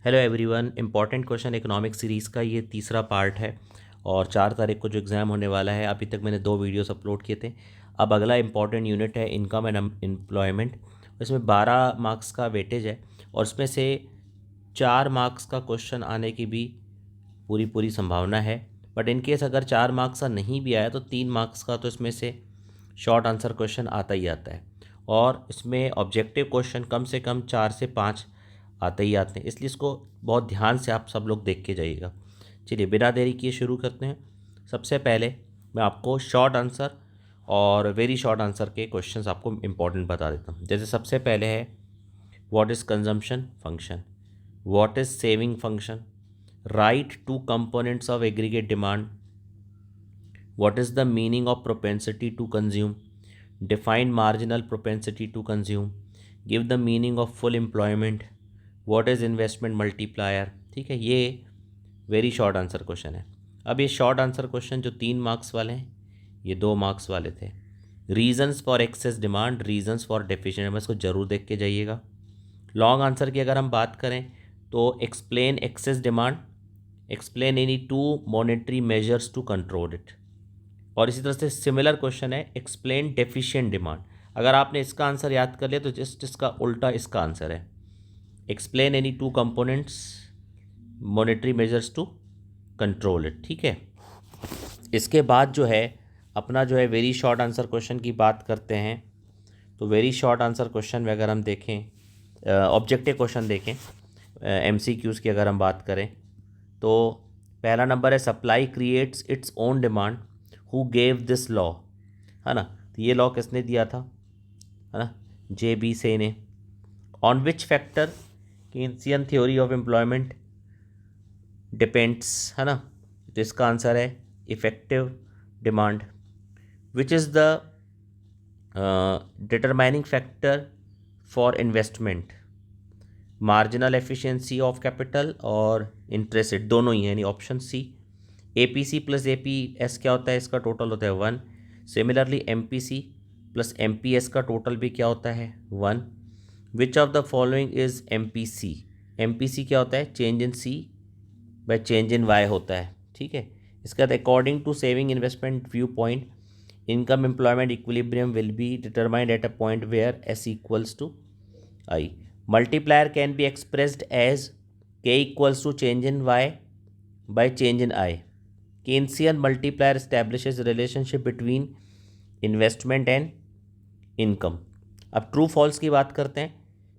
Hello everyone. Important question economic series का ये तीसरा पार्ट है और 4 तारीख को जो एग्ज़ाम होने वाला है। अभी तक मैंने 2 वीडियोस अपलोड किए थे। अब अगला इंपॉर्टेंट यूनिट है इनकम एंड एम्प्लॉयमेंट। इसमें 12 मार्क्स का वेटेज है और इसमें से 4 मार्क्स का क्वेश्चन आने की भी पूरी पूरी संभावना है। बट इन केस अगर 4 मार्क्स का नहीं भी आया तो 3 मार्क्स का तो इसमें से शॉर्ट आंसर क्वेश्चन आता ही आता है और इसमें ऑब्जेक्टिव क्वेश्चन कम से कम 4 से 5 आते ही आते हैं, इसलिए इसको बहुत ध्यान से आप सब लोग देख के जाइएगा। चलिए बिना देरी किए शुरू करते हैं। सबसे पहले मैं आपको शॉर्ट आंसर और वेरी शॉर्ट आंसर के क्वेश्चंस आपको इंपॉर्टेंट बता देता हूँ। जैसे सबसे पहले है what is consumption function, what is saving function, write two components of aggregate demand, what is the meaning of propensity to consume, define marginal propensity to consume, give the meaning of full employment, what is investment multiplier. ठीक है, ये very short answer question है। अब ये short answer question जो 3 marks वाले हैं ये 2 मार्क्स वाले थे। Reasons for excess demand, reasons for deficient demand, इसको जरूर देख के जाइएगा। लॉन्ग आंसर की अगर हम बात करें तो explain excess demand, explain any two monetary measures to control it. और इसी तरह से सिमिलर क्वेश्चन है एक्सप्लेन डेफिशिएंट डिमांड। अगर आपने इसका आंसर याद कर लिया तो जस्ट इसका उल्टा इसका आंसर है explain any two components monetary measures to control it. ठीक है, इसके बाद जो है अपना जो है वेरी शॉर्ट आंसर क्वेश्चन की बात करते हैं। तो वेरी शॉर्ट आंसर क्वेश्चन में अगर हम देखें ऑब्जेक्टिव क्वेश्चन देखें एमसीक्यूज़ की अगर हम बात करें तो पहला नंबर है supply creates its own demand, who gave this law. है ना, तो ये लॉ किसने दिया था, है ना, जे बी से ने। On which factor Keynesian theory of employment depends, है ना, तो इसका आंसर है effective demand. Which is the determining factor for investment, marginal efficiency of capital और इंटरेस्ट रेट, दोनों ही है, यानी option C. A P C plus A P S क्या होता है, इसका टोटल होता है 1। Similarly M P C plus M P S का टोटल भी क्या होता है 1। विच of the following is M P C, M P C क्या होता है change in C by change in Y होता है। ठीक है, इसके बाद according to saving investment view point income employment equilibrium will be determined at a point where S equals to I. Multiplier can be expressed as k equals to change in y by change in I. Keynesian multiplier establishes a relationship between investment and income. अब true false की बात करते हैं।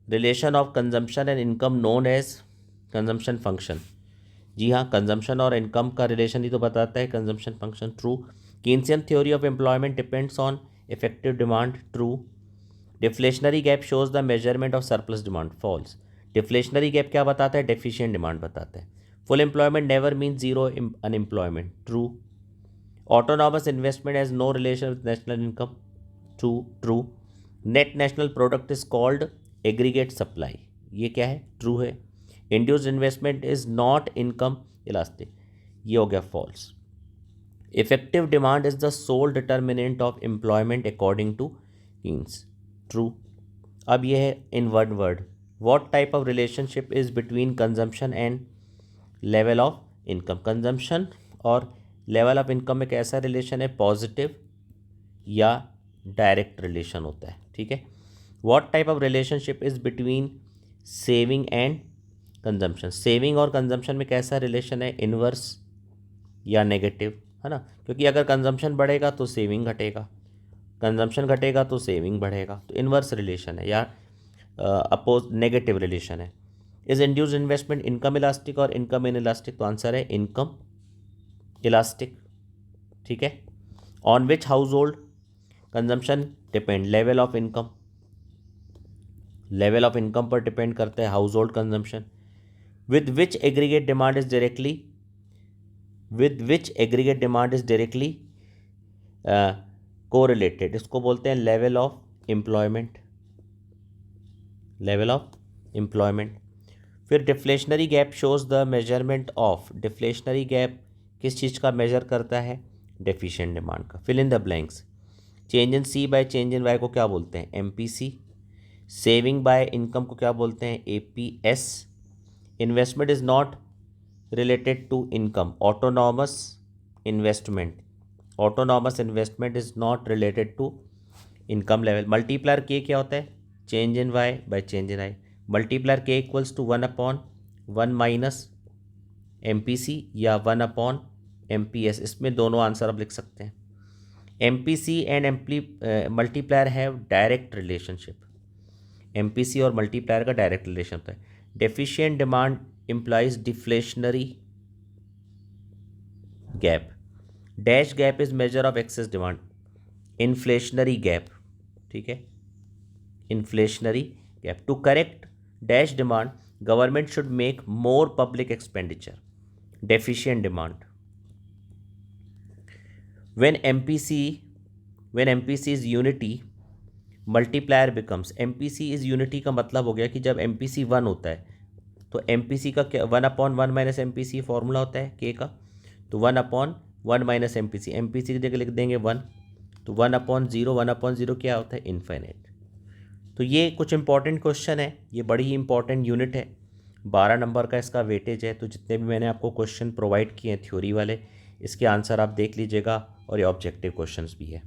Relation of consumption and income known as consumption function. जी हाँ, consumption और income का relation ही तो बताता है consumption function. True. Keynesian theory of employment depends on effective demand. True. Deflationary gap shows the measurement of surplus demand. False. Deflationary gap क्या बताता है, डेफिशिएंट डिमांड बताता है। Full employment never mean zero unemployment. True. Autonomous investment has no relation with national income. True. True. Net national product is called aggregate supply, ये क्या है, true है। Induced investment is not income elastic, ये हो गया false. Effective demand is the sole determinant of employment according to Keynes. True. अब ये है in one word, what type of relationship is between consumption and level of income. Consumption और level of income में कैसा relation है, positive या direct relation होता है। ठीक है, what type of relationship is between saving and consumption. Saving और कंजम्पशन में कैसा रिलेशन है, इनवर्स या नेगेटिव, है ना, क्योंकि अगर कंजम्पशन बढ़ेगा तो सेविंग घटेगा, कंजम्पशन घटेगा तो सेविंग बढ़ेगा, तो इनवर्स रिलेशन है या अपोज नेगेटिव रिलेशन है। Is induced investment income elastic और इनकम इन इलास्टिक, तो आंसर है इनकम इलास्टिक। ठीक है, on which house hold consumption depend, level of income, level of income पर डिपेंड करता है house hold consumption. With which aggregate demand is directly, with which aggregate demand is directly correlated, इसको बोलते हैं level of employment, level of employment. फिर deflationary gap shows the measurement of, deflationary gap किस चीज़ का measure करता है, deficient demand का। Fill in the blanks. Change in C by change in Y को क्या बोलते हैं, M P C. Saving by income को क्या बोलते हैं, A P S. Investment is not related to income. Autonomous investment is not related to income level. Multiplier k क्या होता है? Change in y by change in I. Multiplier k equals to 1/1 minus MPC या 1/MPS. इसमें दोनों answer आप लिख सकते हैं. MPC and multiplier have direct relationship. MPC और मल्टीप्लायर का डायरेक्ट रिलेशन होता है. Deficient demand implies deflationary gap. Dash gap is measure of excess demand. Inflationary gap. ठीक है, inflationary gap. To correct dash demand, government should make more public expenditure. Deficient demand. When MPC is unity, multiplier becomes. MPC is unity का मतलब हो गया कि जब MPC 1 होता है तो MPC का क्या 1/1 माइनस MPC फॉर्मूला होता है K का. तो 1/1 माइनस MPC की जगह लिख देंगे 1. तो 1/0 क्या होता है? इनफाइनाइट. तो ये कुछ इंपॉर्टेंट क्वेश्चन है, ये बड़ी ही इंपॉर्टेंट यूनिट है. 12 नंबर का इसका वेटेज है. तो जितने भी मैंने आपको क्वेश्चन प्रोवाइड किए हैं थ्योरी वाले, इसके आंसर आप देख लीजिएगा और ये ऑब्जेक्टिव क्वेश्चंस भी है.